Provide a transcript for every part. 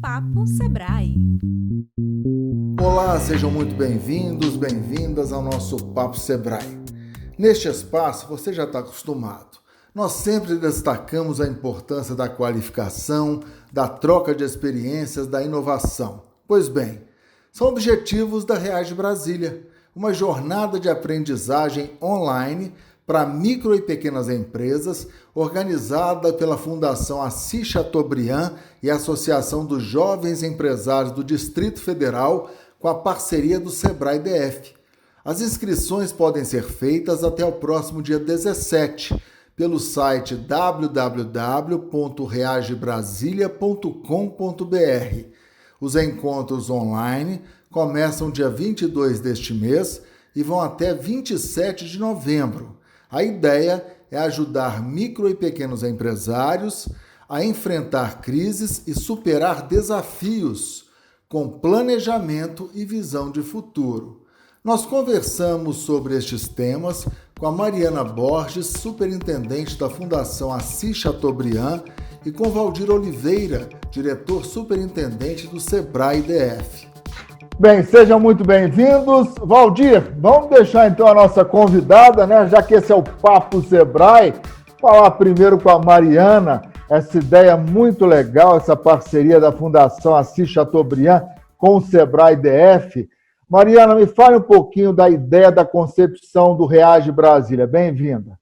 Papo Sebrae. Olá, sejam muito bem-vindos, bem-vindas ao nosso Papo Sebrae. Neste espaço, você já está acostumado. Nós sempre destacamos a importância da qualificação, da troca de experiências, da inovação. Pois bem, são objetivos da Reage Brasília, uma jornada de aprendizagem online para micro e pequenas empresas, organizada pela Fundação Assis Chateaubriand e a Associação dos Jovens Empresários do Distrito Federal, com a parceria do Sebrae DF. As inscrições podem ser feitas até o próximo dia 17, pelo site www.reagebrasilia.com.br. Os encontros online começam dia 22 deste mês e vão até 27 de novembro. A ideia é ajudar micro e pequenos empresários a enfrentar crises e superar desafios com planejamento e visão de futuro. Nós conversamos sobre estes temas com a Mariana Borges, superintendente da Fundação Assis Chateaubriand, e com Valdir Oliveira, diretor superintendente do Sebrae DF. Bem, sejam muito bem-vindos. Valdir, vamos deixar então a nossa convidada, né? Já que esse é o Papo Sebrae, falar primeiro com a Mariana, essa ideia muito legal, essa parceria da Fundação Assis Chateaubriand com o Sebrae DF. Mariana, me fale um pouquinho da ideia da concepção do Reage Brasília. Bem-vinda.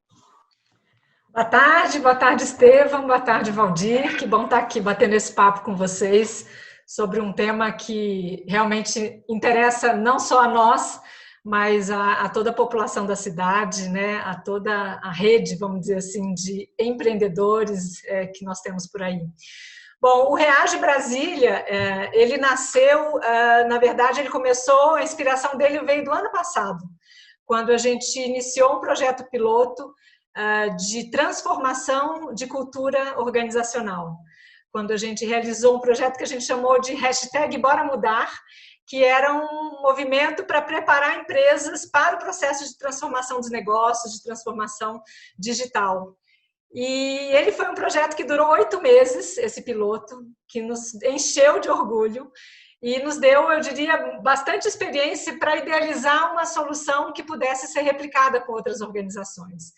Boa tarde, Estevão, boa tarde, Valdir. Que bom estar aqui batendo esse papo com vocês sobre um tema que realmente interessa não só a nós, mas a toda a população da cidade, né? A toda a rede, vamos dizer assim, de empreendedores que nós temos por aí. Bom, o Reage Brasília, ele nasceu, na verdade, ele começou, a inspiração dele veio do ano passado, quando a gente iniciou um projeto piloto de transformação de cultura organizacional. Quando a gente realizou um projeto que a gente chamou de #Bora Mudar, que era um movimento para preparar empresas para o processo de transformação dos negócios, de transformação digital. E ele foi um projeto que durou 8 meses, esse piloto, que nos encheu de orgulho e nos deu, eu diria, bastante experiência para idealizar uma solução que pudesse ser replicada com outras organizações.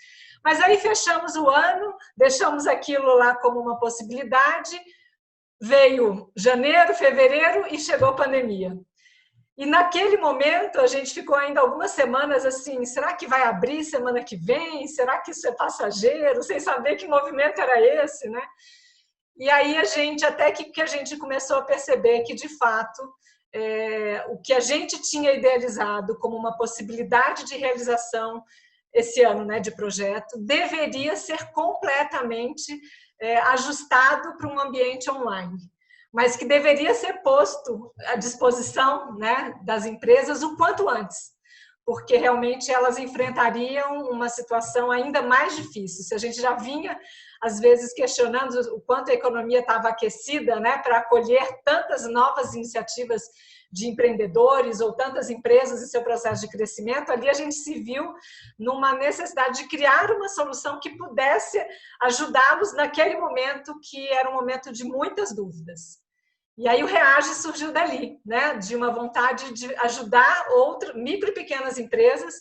Mas aí fechamos o ano, deixamos aquilo lá como uma possibilidade, veio janeiro, fevereiro e chegou a pandemia. E naquele momento a gente ficou ainda algumas semanas assim, será que vai abrir semana que vem? Será que isso é passageiro? Sem saber que movimento era esse, né? E aí até que a gente começou a perceber que, de fato, o que a gente tinha idealizado como uma possibilidade de realização esse ano, né, de projeto, deveria ser completamente ajustado para um ambiente online, mas que deveria ser posto à disposição, né, das empresas o quanto antes, porque realmente elas enfrentariam uma situação ainda mais difícil. Se a gente já vinha, às vezes, questionando o quanto a economia estava aquecida, né, para acolher tantas novas iniciativas de empreendedores ou tantas empresas em seu processo de crescimento, ali a gente se viu numa necessidade de criar uma solução que pudesse ajudá-los naquele momento que era um momento de muitas dúvidas. E aí o Reage surgiu dali, né, de uma vontade de ajudar micro e pequenas empresas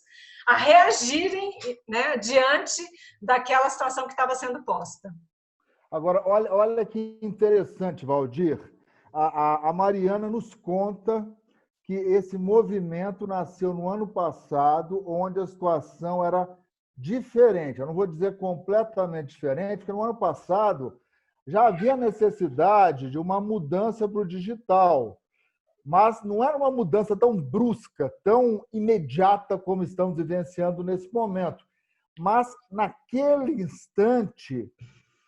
a reagirem, né, diante daquela situação que estava sendo posta. Agora, olha que interessante, Valdir. A Mariana nos conta que esse movimento nasceu no ano passado, onde a situação era diferente. Eu não vou dizer completamente diferente, porque no ano passado já havia necessidade de uma mudança para o digital, mas não era uma mudança tão brusca, tão imediata como estamos vivenciando nesse momento. Mas, naquele instante,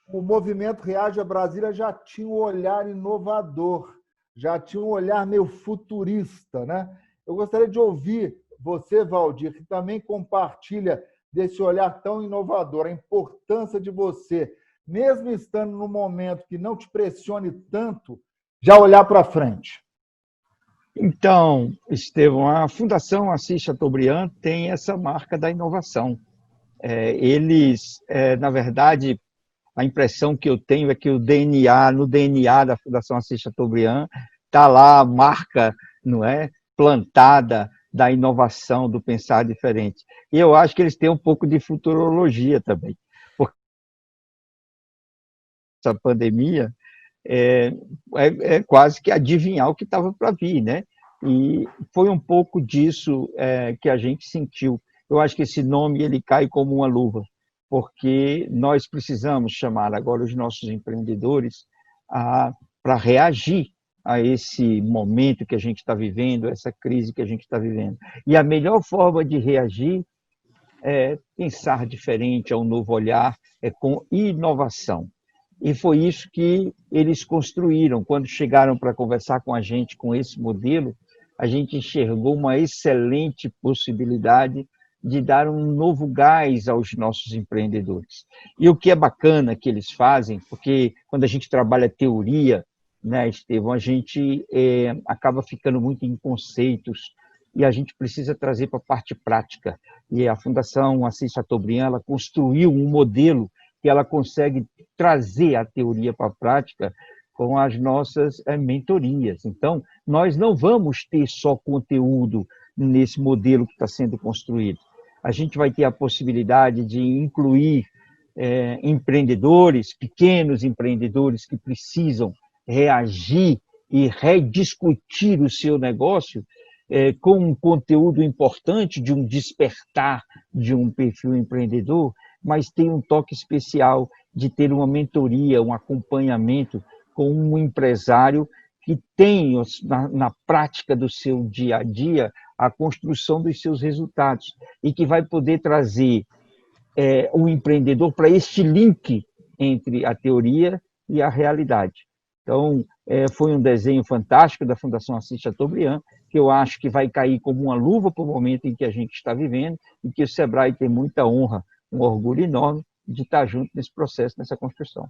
o movimento Reage Brasília já tinha um olhar inovador, já tinha um olhar meio futurista, né? Eu gostaria de ouvir você, Valdir, que também compartilha desse olhar tão inovador, a importância de você, mesmo estando num momento que não te pressione tanto, já olhar para frente. Então, Estevão, a Fundação Assis Chateaubriand tem essa marca da inovação. Eles, na verdade, A impressão que eu tenho é que no DNA da Fundação Assis Chateaubriand, está lá a marca, não é, plantada da inovação, do pensar diferente. E eu acho que eles têm um pouco de futurologia também, porque essa pandemia é quase que adivinhar o que estava para vir, né? E foi um pouco disso que a gente sentiu. Eu acho que esse nome ele cai como uma luva, porque nós precisamos chamar agora os nossos empreendedores para reagir a esse momento que a gente está vivendo, essa crise que a gente está vivendo. E a melhor forma de reagir é pensar diferente, é um novo olhar, é com inovação. E foi isso que eles construíram. Quando chegaram para conversar com a gente com esse modelo, a gente enxergou uma excelente possibilidade de dar um novo gás aos nossos empreendedores. E o que é bacana que eles fazem, porque quando a gente trabalha teoria, né, Estevão, a gente acaba ficando muito em conceitos e a gente precisa trazer para a parte prática. E a Fundação Assis Chateaubriand ela construiu um modelo que ela consegue trazer a teoria para a prática com as nossas mentorias. Então, nós não vamos ter só conteúdo nesse modelo que está sendo construído. A gente vai ter a possibilidade de incluir empreendedores, pequenos empreendedores que precisam reagir e rediscutir o seu negócio com um conteúdo importante de um despertar de um perfil empreendedor, mas tem um toque especial de ter uma mentoria, um acompanhamento com um empresário que tem na prática do seu dia a dia a construção dos seus resultados e que vai poder trazer o empreendedor para este link entre a teoria e a realidade. Então, foi um desenho fantástico da Fundação Assis Chateaubriand, que eu acho que vai cair como uma luva para o momento em que a gente está vivendo e que o Sebrae tem muita honra, um orgulho enorme de estar junto nesse processo, nessa construção.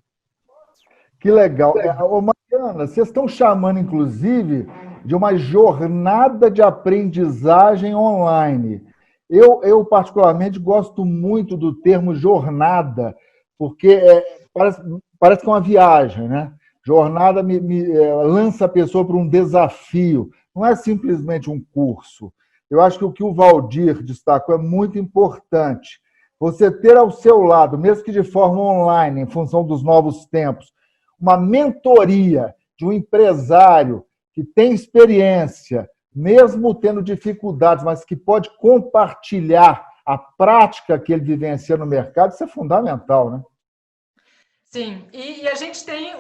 Que legal. Ô, Mariana, vocês estão chamando, inclusive, de uma jornada de aprendizagem online. Eu particularmente, gosto muito do termo jornada, porque parece que é uma viagem, né? Jornada lança a pessoa para um desafio, não é simplesmente um curso. Eu acho que o que o Valdir destacou é muito importante. Você ter ao seu lado, mesmo que de forma online, em função dos novos tempos, uma mentoria de um empresário que tem experiência, mesmo tendo dificuldades, mas que pode compartilhar a prática que ele vivencia no mercado, isso é fundamental, né? Sim, e a gente tem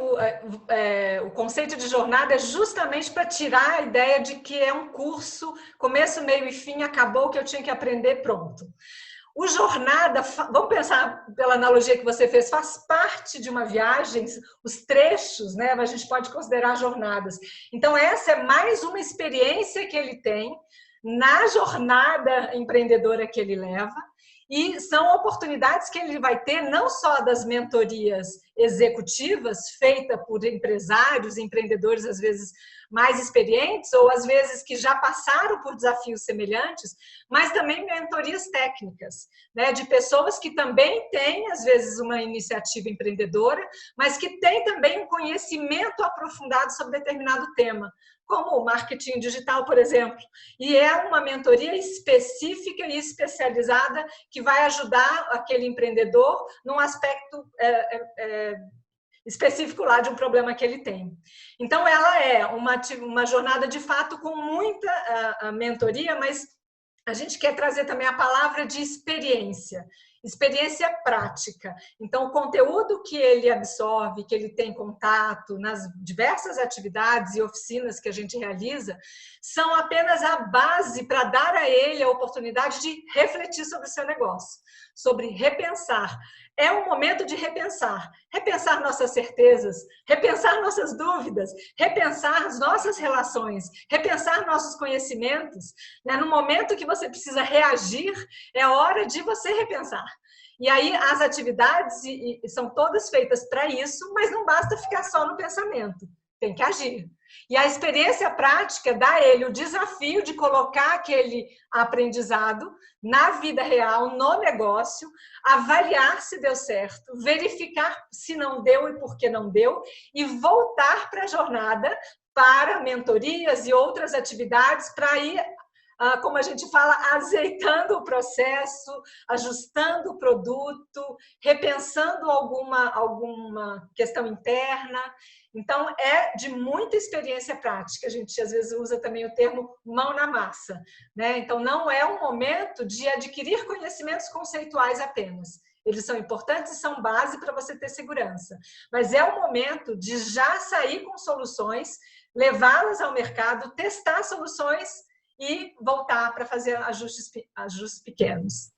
o conceito de jornada é justamente para tirar a ideia de que é um curso, começo, meio e fim, acabou, que eu tinha que aprender, pronto. O jornada, vamos pensar pela analogia que você fez, faz parte de uma viagem, os trechos, né? A gente pode considerar jornadas. Então, essa é mais uma experiência que ele tem na jornada empreendedora que ele leva, e são oportunidades que ele vai ter não só das mentorias executivas, feitas por empresários, empreendedores, às vezes mais experientes, ou às vezes que já passaram por desafios semelhantes, mas também mentorias técnicas, né, de pessoas que também têm, às vezes, uma iniciativa empreendedora, mas que têm também um conhecimento aprofundado sobre determinado tema, como o marketing digital, por exemplo. E é uma mentoria específica e especializada que vai ajudar aquele empreendedor num aspecto específico lá de um problema que ele tem. Então, ela é uma jornada, de fato, com muita mentoria, mas a gente quer trazer também a palavra de experiência prática. Então, o conteúdo que ele absorve, que ele tem contato nas diversas atividades e oficinas que a gente realiza, são apenas a base para dar a ele a oportunidade de refletir sobre o seu negócio, sobre repensar. É um momento de repensar. Repensar nossas certezas, repensar nossas dúvidas, repensar as nossas relações, repensar nossos conhecimentos. No momento que você precisa reagir, é hora de você repensar. E aí as atividades são todas feitas para isso, mas não basta ficar só no pensamento. tem que agir. E a experiência prática dá a ele o desafio de colocar aquele aprendizado na vida real, no negócio, avaliar se deu certo, verificar se não deu e por que não deu, e voltar para a jornada, para mentorias e outras atividades, para ir, como a gente fala, azeitando o processo, ajustando o produto, repensando alguma questão interna. Então, é de muita experiência prática. A gente, às vezes, usa também o termo mão na massa, né? Então, não é um momento de adquirir conhecimentos conceituais apenas. Eles são importantes e são base para você ter segurança. Mas é o momento de já sair com soluções, levá-las ao mercado, testar soluções e voltar para fazer ajustes pequenos.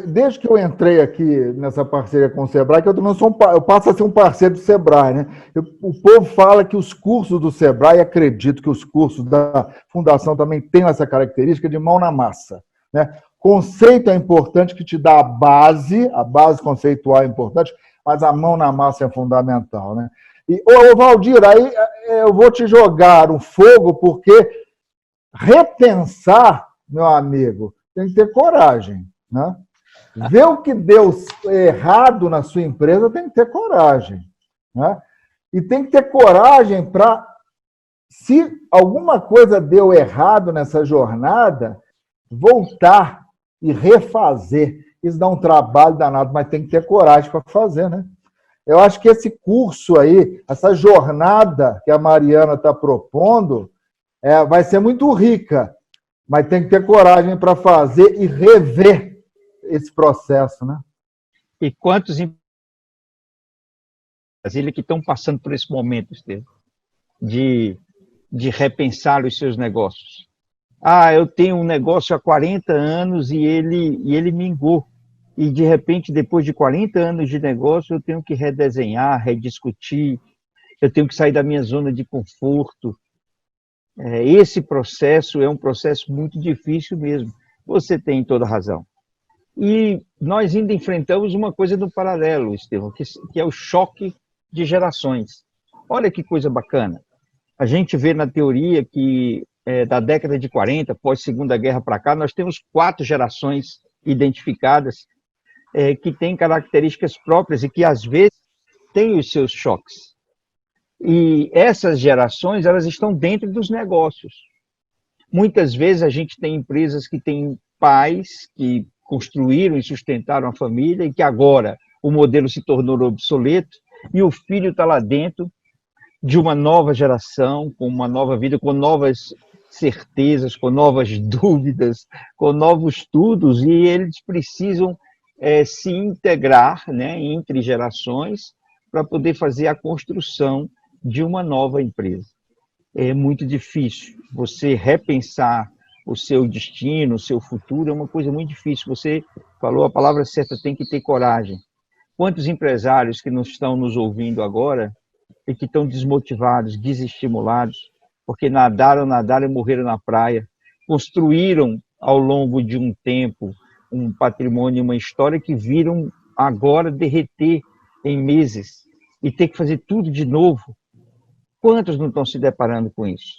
Desde que eu entrei aqui nessa parceria com o Sebrae, que eu passo a ser um parceiro do Sebrae, né? O povo fala que os cursos do Sebrae, acredito que os cursos da Fundação também têm essa característica de mão na massa, né? Conceito é importante, que te dá a base conceitual é importante, mas a mão na massa é fundamental, né? E, Valdir, aí eu vou te jogar um fogo, porque repensar, meu amigo, tem que ter coragem, né? Ver o que deu errado na sua empresa, tem que ter coragem, né? E tem que ter coragem para, se alguma coisa deu errado nessa jornada, voltar e refazer. Isso dá um trabalho danado, mas tem que ter coragem para fazer, né? Eu acho que esse curso aí, essa jornada que a Mariana está propondo, vai ser muito rica, mas tem que ter coragem para fazer e rever esse processo, né? E quantos em Brasília que estão passando por esse momento, Estevam, de repensar os seus negócios? Eu tenho um negócio há 40 anos e ele mingou. E, de repente, depois de 40 anos de negócio, eu tenho que redesenhar, rediscutir, eu tenho que sair da minha zona de conforto. Esse processo é um processo muito difícil mesmo. Você tem toda a razão. E nós ainda enfrentamos uma coisa no paralelo, Estevam, que é o choque de gerações. Olha que coisa bacana. A gente vê na teoria que da década de 40, pós-Segunda Guerra para cá, nós temos 4 gerações identificadas que têm características próprias e que, às vezes, têm os seus choques. E essas gerações, elas estão dentro dos negócios. Muitas vezes a gente tem empresas que têm pais que construíram e sustentaram a família e que agora o modelo se tornou obsoleto e o filho está lá dentro de uma nova geração, com uma nova vida, com novas certezas, com novas dúvidas, com novos estudos, e eles precisam se integrar, né, entre gerações para poder fazer a construção de uma nova empresa. É muito difícil. Você repensar o seu destino, o seu futuro, é uma coisa muito difícil. Você falou a palavra certa, tem que ter coragem. Quantos empresários que não estão nos ouvindo agora e que estão desmotivados, desestimulados, porque nadaram e morreram na praia, construíram ao longo de um tempo um patrimônio, uma história que viram agora derreter em meses e ter que fazer tudo de novo. Quantos não estão se deparando com isso?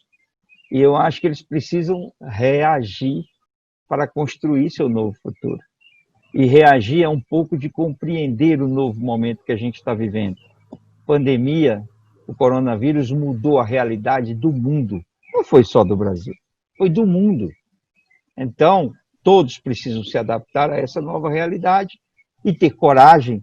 E eu acho que eles precisam reagir para construir seu novo futuro. E reagir é um pouco de compreender o novo momento que a gente está vivendo. Pandemia, o coronavírus mudou a realidade do mundo. Não foi só do Brasil, foi do mundo. Então, todos precisam se adaptar a essa nova realidade e ter coragem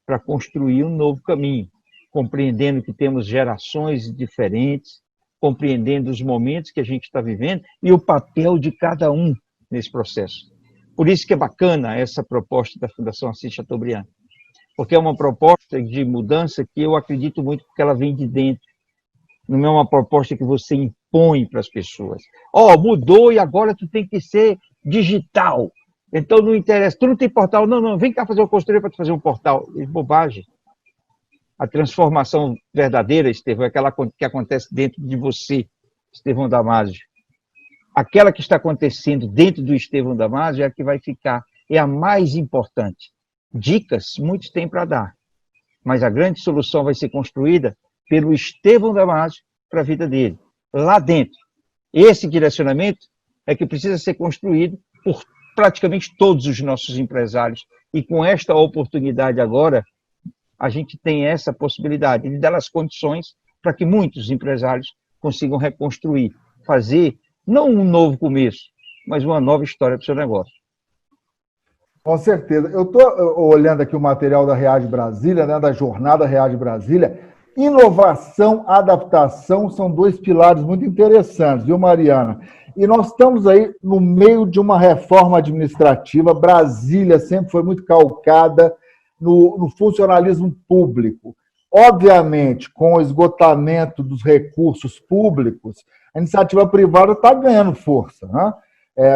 para construir um novo caminho, compreendendo que temos gerações diferentes, compreendendo os momentos que a gente está vivendo e o papel de cada um nesse processo. Por isso que é bacana essa proposta da Fundação Assis Chateaubriand, porque é uma proposta de mudança que eu acredito muito porque ela vem de dentro. Não é uma proposta que você impõe para as pessoas. Mudou e agora tu tem que ser digital. Então não interessa. Tu não tem portal? Não, vem cá fazer uma consultoria para tu fazer um portal. É bobagem. A transformação verdadeira, Estevão, é aquela que acontece dentro de você, Estevão Damasio. Aquela que está acontecendo dentro do Estevão Damasio é a que vai ficar. É a mais importante. Dicas, muitos têm para dar. Mas a grande solução vai ser construída pelo Estevão Damasio para a vida dele, lá dentro. Esse direcionamento é que precisa ser construído por praticamente todos os nossos empresários. E com esta oportunidade agora, a gente tem essa possibilidade de dar as condições para que muitos empresários consigam reconstruir, fazer não um novo começo, mas uma nova história para o seu negócio. Com certeza. Eu estou olhando aqui o material da Reage Brasília, né, da Jornada Reage Brasília. Inovação, adaptação são dois pilares muito interessantes, viu, Mariana? E nós estamos aí no meio de uma reforma administrativa. Brasília sempre foi muito calcada no funcionalismo público. Obviamente, com o esgotamento dos recursos públicos, a iniciativa privada está ganhando força, né?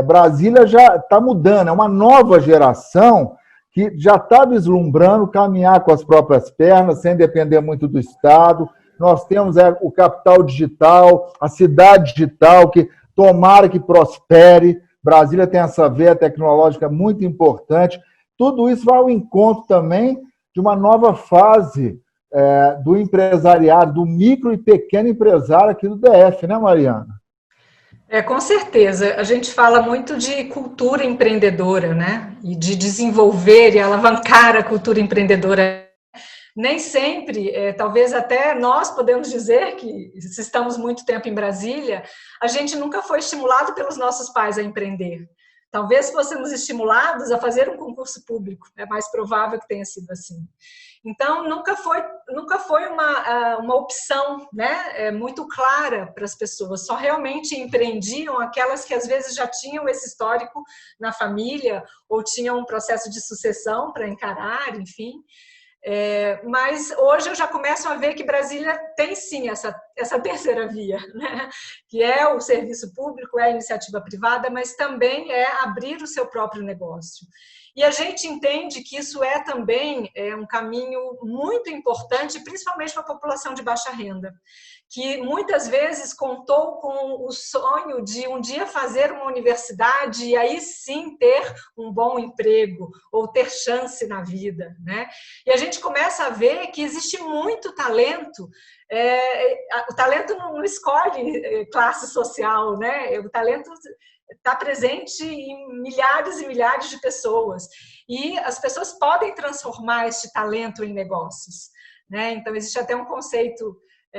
Brasília já está mudando, é uma nova geração que já está vislumbrando caminhar com as próprias pernas, sem depender muito do Estado. Nós temos o capital digital, a cidade digital, que tomara que prospere. Brasília tem essa veia tecnológica muito importante. Tudo isso vai ao encontro também de uma nova fase do empresariado, do micro e pequeno empresário aqui do DF, né, Mariana? Com certeza. A gente fala muito de cultura empreendedora, né? E de desenvolver e alavancar a cultura empreendedora. Nem sempre, talvez até nós podemos dizer que, se estamos muito tempo em Brasília, a gente nunca foi estimulado pelos nossos pais a empreender. Talvez fôssemos estimulados a fazer um concurso público, é mais provável que tenha sido assim. Então, nunca foi uma opção, né, muito clara para as pessoas, só realmente empreendiam aquelas que às vezes já tinham esse histórico na família ou tinham um processo de sucessão para encarar, enfim. Mas hoje eu já começo a ver que Brasília tem sim essa terceira via, né? Que é o serviço público, é a iniciativa privada, mas também é abrir o seu próprio negócio. E a gente entende que isso também um caminho muito importante, principalmente para a população de baixa renda, que muitas vezes contou com o sonho de um dia fazer uma universidade e aí sim ter um bom emprego ou ter chance na vida, né? E a gente começa a ver que existe muito talento. O talento não escolhe classe social, né? O talento está presente em milhares e milhares de pessoas. E as pessoas podem transformar este talento em negócios, né? Então, existe até um conceito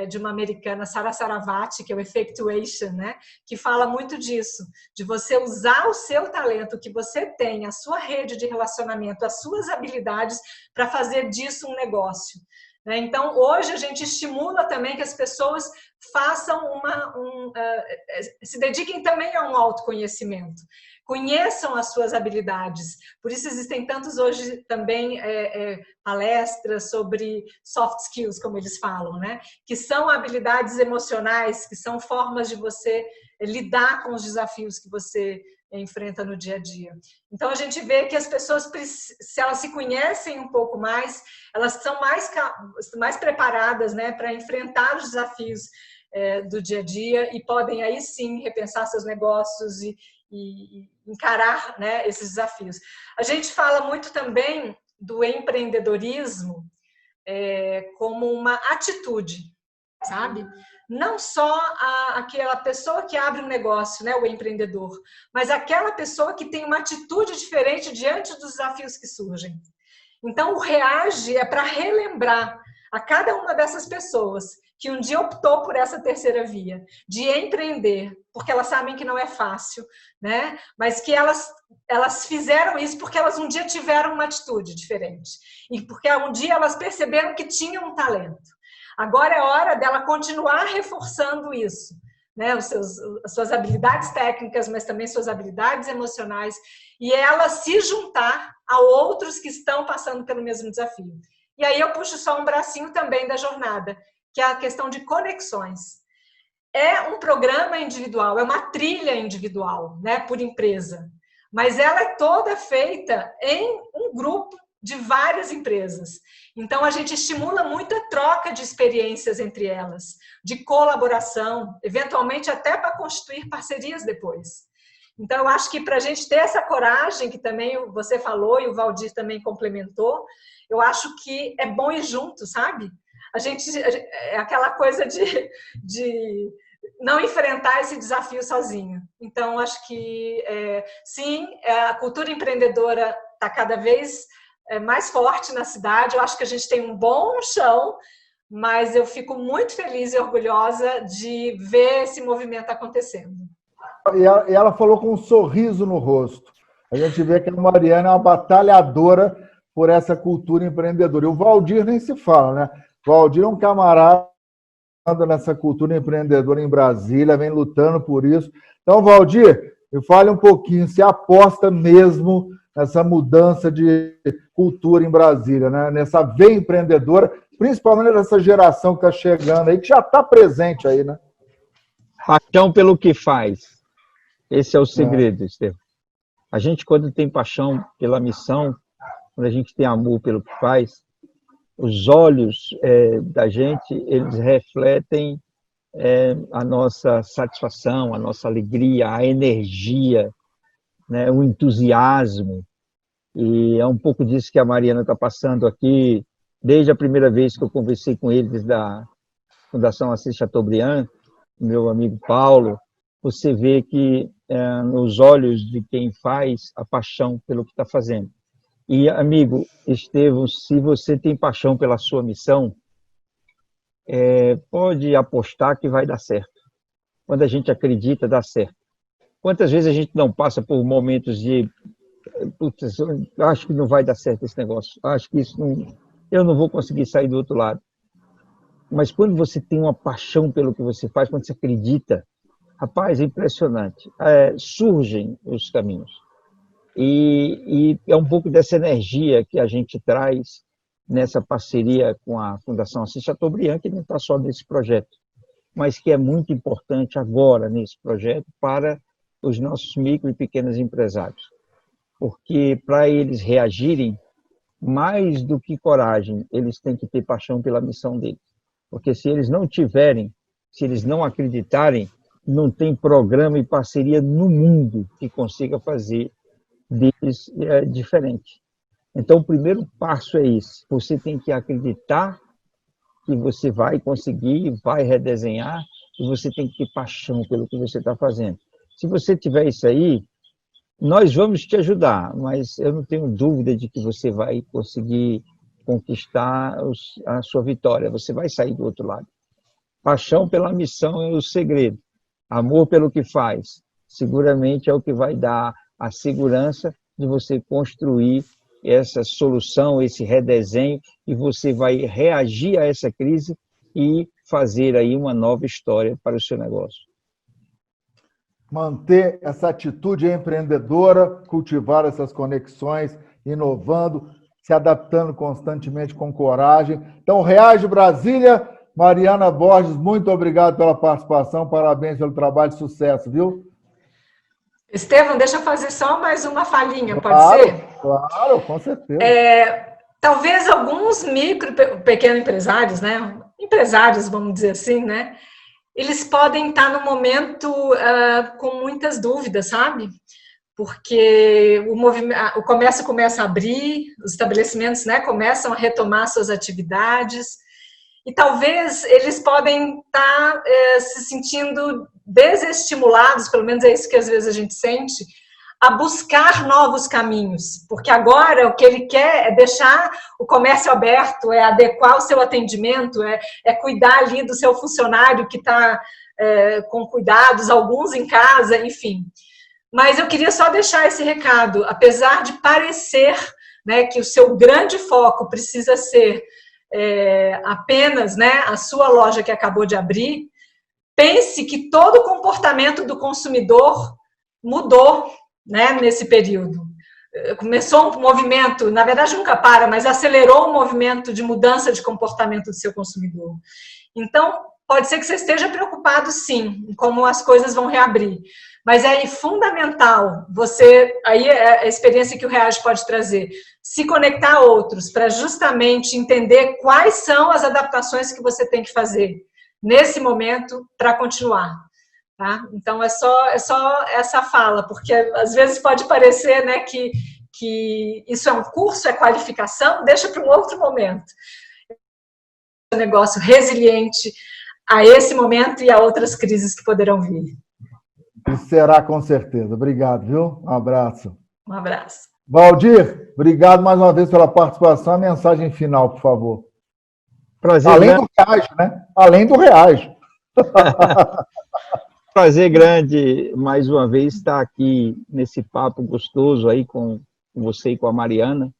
de uma americana, Sara Saravati, que é o effectuation, né? Que fala muito disso, de você usar o seu talento que você tem, a sua rede de relacionamento, as suas habilidades para fazer disso um negócio. Então, hoje a gente estimula também que as pessoas façam se dediquem também a um autoconhecimento, conheçam as suas habilidades. Por isso existem tantos hoje também palestras sobre soft skills, como eles falam, né? Que são habilidades emocionais, que são formas de você lidar com os desafios que você enfrenta no dia a dia. Então, a gente vê que as pessoas, se elas se conhecem um pouco mais, elas são mais preparadas, né, para enfrentar os desafios do dia a dia e podem aí sim repensar seus negócios e encarar, né, esses desafios. A gente fala muito também do empreendedorismo como uma atitude, sabe? Não só aquela pessoa que abre um negócio, né, o empreendedor, mas aquela pessoa que tem uma atitude diferente diante dos desafios que surgem. Então, o Reage é para relembrar a cada uma dessas pessoas que um dia optou por essa terceira via, de empreender, porque elas sabem que não é fácil, né? Mas que elas fizeram isso porque elas um dia tiveram uma atitude diferente e porque um dia elas perceberam que tinham um talento. Agora é hora dela continuar reforçando isso, né? As suas habilidades técnicas, mas também suas habilidades emocionais, e ela se juntar a outros que estão passando pelo mesmo desafio. E aí eu puxo só um bracinho também da jornada, que é a questão de conexões. É um programa individual, é uma trilha individual, né, por empresa, mas ela é toda feita em um grupo de várias empresas. Então, a gente estimula muita troca de experiências entre elas, de colaboração, eventualmente até para constituir parcerias depois. Então, eu acho que para a gente ter essa coragem, que também você falou e o Valdir também complementou, eu acho que é bom ir junto, sabe? é aquela coisa de não enfrentar esse desafio sozinho. Então, acho que, sim, a cultura empreendedora está cada vez mais forte na cidade. Eu acho que a gente tem um bom chão, mas eu fico muito feliz e orgulhosa de ver esse movimento acontecendo. E ela falou com um sorriso no rosto. A gente vê que a Mariana é uma batalhadora por essa cultura empreendedora. E o Valdir nem se fala, né? O Valdir é um camarada nessa cultura empreendedora em Brasília, vem lutando por isso. Então, Valdir, me fale um pouquinho, se aposta mesmo nessa mudança de cultura em Brasília, né? Nessa veia empreendedora, principalmente nessa geração que está chegando aí, que já está presente aí, né? Paixão pelo que faz. Esse é o segredo, Estevão. A gente, quando tem paixão pela missão, quando a gente tem amor pelo que faz, os olhos da gente, eles refletem a nossa satisfação, a nossa alegria, a energia, né, o entusiasmo. E é um pouco disso que a Mariana está passando aqui, desde a primeira vez que eu conversei com eles da Fundação Assis Chateaubriand, meu amigo Paulo. Você vê que nos olhos de quem faz a paixão pelo que está fazendo. E, amigo Estevão, se você tem paixão pela sua missão, pode apostar que vai dar certo. Quando a gente acredita, dá certo. Quantas vezes a gente não passa por momentos de putz, acho que não vai dar certo esse negócio, acho que eu não vou conseguir sair do outro lado. Mas quando você tem uma paixão pelo que você faz, quando você acredita, rapaz, é impressionante. Surgem os caminhos. E é um pouco dessa energia que a gente traz nessa parceria com a Fundação Assis Chateaubriand, que não está só nesse projeto, mas que é muito importante agora nesse projeto para os nossos micro e pequenos empresários. Porque para eles reagirem, mais do que coragem, eles têm que ter paixão pela missão deles. Porque se eles não tiverem, se eles não acreditarem, não tem programa e parceria no mundo que consiga fazer deles diferente. Então, o primeiro passo é esse. Você tem que acreditar que você vai conseguir, vai redesenhar, e você tem que ter paixão pelo que você está fazendo. Se você tiver isso aí, nós vamos te ajudar, mas eu não tenho dúvida de que você vai conseguir conquistar a sua vitória. Você vai sair do outro lado. Paixão pela missão é o segredo. Amor pelo que faz, seguramente é o que vai dar a segurança de você construir essa solução, esse redesenho, e você vai reagir a essa crise e fazer aí uma nova história para o seu negócio. Manter essa atitude empreendedora, cultivar essas conexões, inovando, se adaptando constantemente com coragem. Então, Reage Brasília, Mariana Borges, muito obrigado pela participação, parabéns pelo trabalho, de sucesso, viu? Estevão, deixa eu fazer só mais uma falinha, pode Claro, ser? claro, com certeza. Talvez alguns micro, pequenos empresários, né? Empresários, vamos dizer assim, né? Eles podem estar no momento com muitas dúvidas, sabe? Porque o comércio começa a abrir, os estabelecimentos, né, começam a retomar suas atividades, e talvez eles podem estar se sentindo desestimulados, pelo menos é isso que às vezes a gente sente, a buscar novos caminhos, porque agora o que ele quer é deixar o comércio aberto, é adequar o seu atendimento, é cuidar ali do seu funcionário que está com cuidados, alguns em casa, enfim. Mas eu queria só deixar esse recado, apesar de parecer, né, que o seu grande foco precisa ser apenas, né, a sua loja que acabou de abrir, pense que todo o comportamento do consumidor mudou, né, nesse período. Começou um movimento, na verdade nunca para, mas acelerou o movimento de mudança de comportamento do seu consumidor. Então, pode ser que você esteja preocupado, sim, em como as coisas vão reabrir, mas é fundamental você, aí é a experiência que o Reage pode trazer, se conectar a outros para justamente entender quais são as adaptações que você tem que fazer nesse momento para continuar. Tá? Então, é só essa fala, porque às vezes pode parecer, né, que isso é um curso, é qualificação, deixa para um outro momento. negócio resiliente a esse momento e a outras crises que poderão vir. E será com certeza. Obrigado, viu? Um abraço. Um abraço. Valdir, obrigado mais uma vez pela participação. A mensagem final, por favor. Prazer, além do reagio, né? Além do reagio. Prazer grande, mais uma vez, estar aqui nesse papo gostoso aí com você e com a Mariana.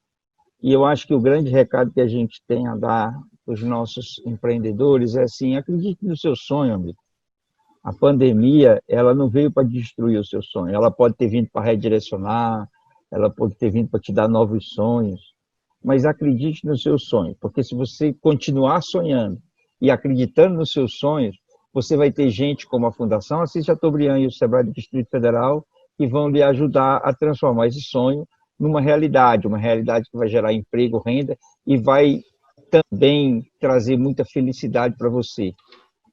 E eu acho que o grande recado que a gente tem a dar para os nossos empreendedores é assim, acredite no seu sonho, amigo. A pandemia, ela não veio para destruir o seu sonho. Ela pode ter vindo para redirecionar, ela pode ter vindo para te dar novos sonhos, mas acredite no seu sonho, porque se você continuar sonhando e acreditando nos seus sonhos, você vai ter gente como a Fundação Assis Chateaubriand e o Sebrae do Distrito Federal que vão lhe ajudar a transformar esse sonho numa realidade, uma realidade que vai gerar emprego, renda e vai também trazer muita felicidade para você.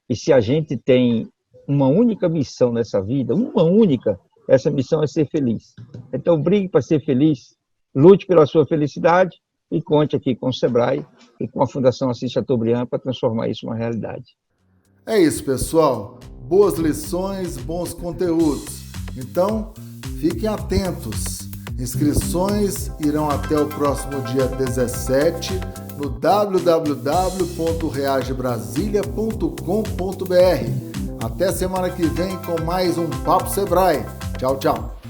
E se a gente tem uma única missão nessa vida, uma única, essa missão é ser feliz. Então, brigue para ser feliz, lute pela sua felicidade e conte aqui com o Sebrae e com a Fundação Assis Chateaubriand para transformar isso numa realidade. É isso, pessoal. Boas lições, bons conteúdos. Então, fiquem atentos. Inscrições irão até o próximo dia 17 no www.reagebrasilia.com.br. Até semana que vem com mais um Papo Sebrae. Tchau, tchau.